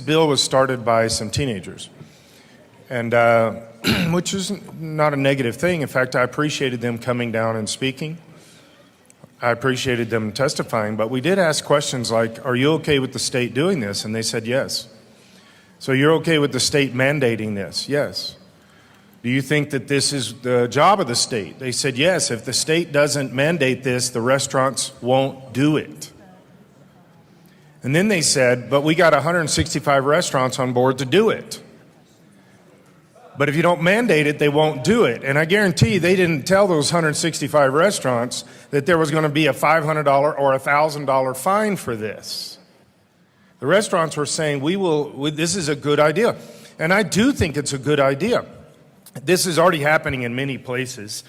bill was started by some teenagers, and which is not a negative thing. In fact, I appreciated them coming down and speaking. I appreciated them testifying, but we did ask questions like, are you okay with the state doing this? And they said yes. So you're okay with the state mandating this? Yes. Do you think that this is the job of the state? They said yes. If the state doesn't mandate this, the restaurants won't do it. And then they said, but we got 165 restaurants on board to do it. But if you don't mandate it, they won't do it. And I guarantee they didn't tell those 165 restaurants that there was going to be a $500 or $1,000 fine for this. The restaurants were saying, this is a good idea. And I do think it's a good idea. This is already happening in many places.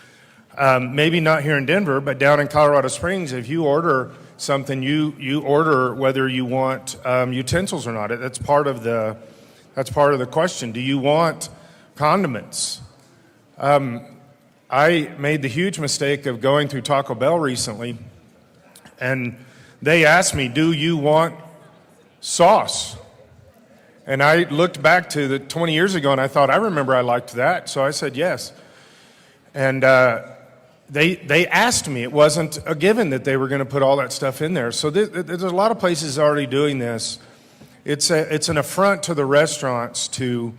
Maybe not here in Denver, but down in Colorado Springs, if you order something, you order whether you want utensils or not. That's part of the question. Do you want condiments? I made the huge mistake of going through Taco Bell recently, and they asked me, do you want sauce? And I looked back to the 20 years ago, and I thought, I remember I liked that, so I said yes. And they asked me. It wasn't a given that they were going to put all that stuff in there. So there's a lot of places already doing this. It's an affront to the restaurants to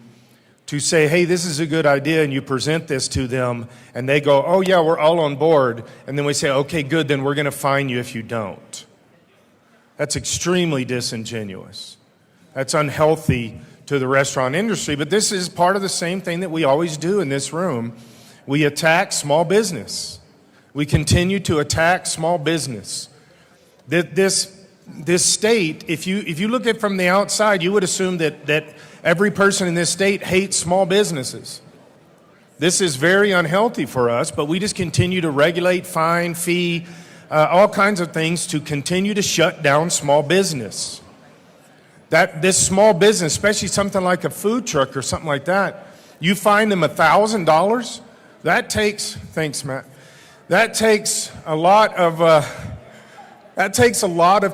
say, hey, this is a good idea, and you present this to them, and they go, oh yeah, we're all on board. And then we say, okay, good, then we're going to fine you if you don't. That's extremely disingenuous. That's unhealthy to the restaurant industry. But this is part of the same thing that we always do in this room. We attack small business. We continue to attack small business. This state, if you look at it from the outside, you would assume that every person in this state hates small businesses. This is very unhealthy for us, but we just continue to regulate, fine, fee, all kinds of things to continue to shut down small business. This small business, especially something like a food truck or something like that, you find them $1,000, that takes, thanks Matt, that takes a lot of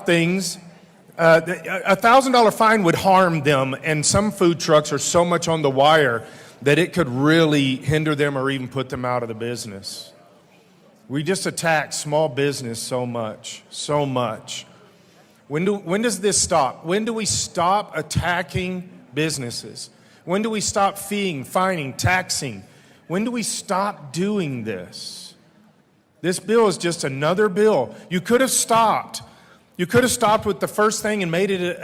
things. A $1,000 fine would harm them, and some food trucks are so much on the wire that it could really hinder them or even put them out of the business. We just attack small business so much, so much. When does this stop? When do we stop attacking businesses? When do we stop feeing, fining, taxing? When do we stop doing this? This bill is just another bill. You could have stopped. You could have stopped with the first thing and made it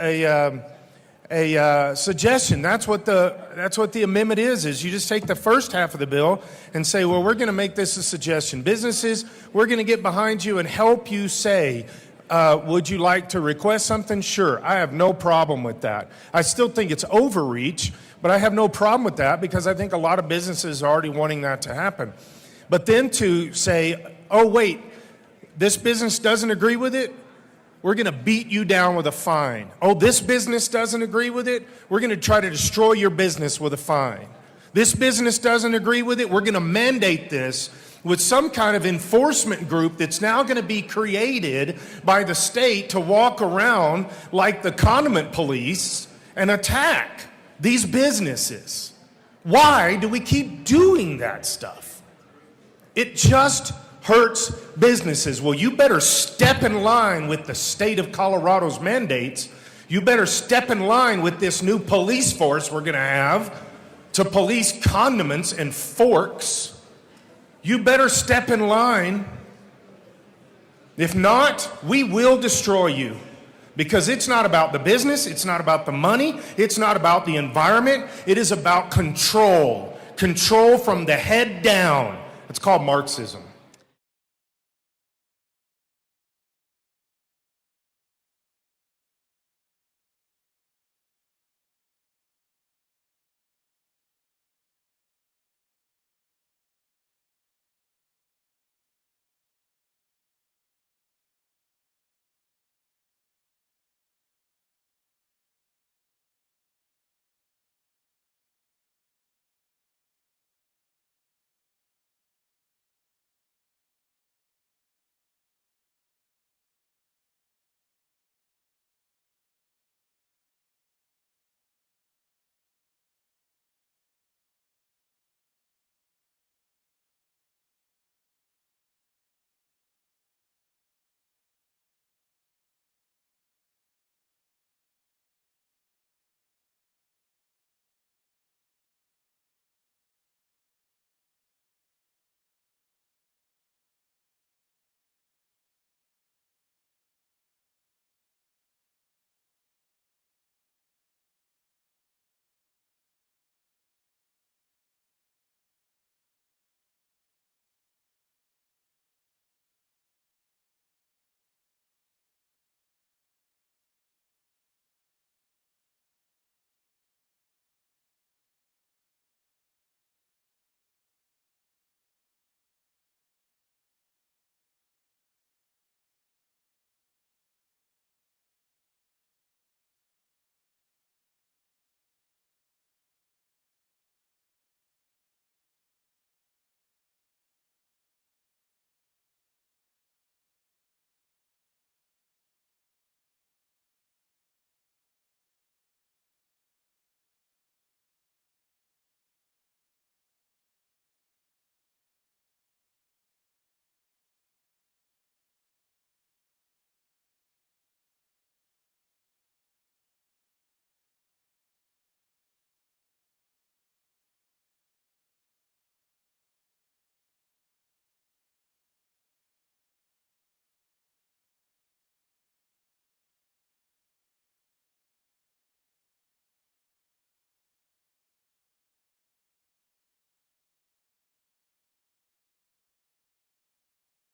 a suggestion. That's what the amendment is you just take the first half of the bill and say, well, we're going to make this a suggestion. Businesses, we're going to get behind you and help you say, would you like to request something? Sure, I have no problem with that. I still think it's overreach, but I have no problem with that because I think a lot of businesses are already wanting that to happen. But then to say, oh wait, this business doesn't agree with it, we're going to beat you down with a fine. Oh, this business doesn't agree with it, we're going to try to destroy your business with a fine. This business doesn't agree with it, we're going to mandate this with some kind of enforcement group that's now going to be created by the state to walk around like the condiment police and attack these businesses. Why do we keep doing that stuff? It just hurts businesses. Well, you better step in line with the state of Colorado's mandates. You better step in line with this new police force we're going to have to police condiments and forks. You better step in line. If not, we will destroy you. Because it's not about the business, it's not about the money, it's not about the environment, it is about control. Control from the head down. It's called Marxism.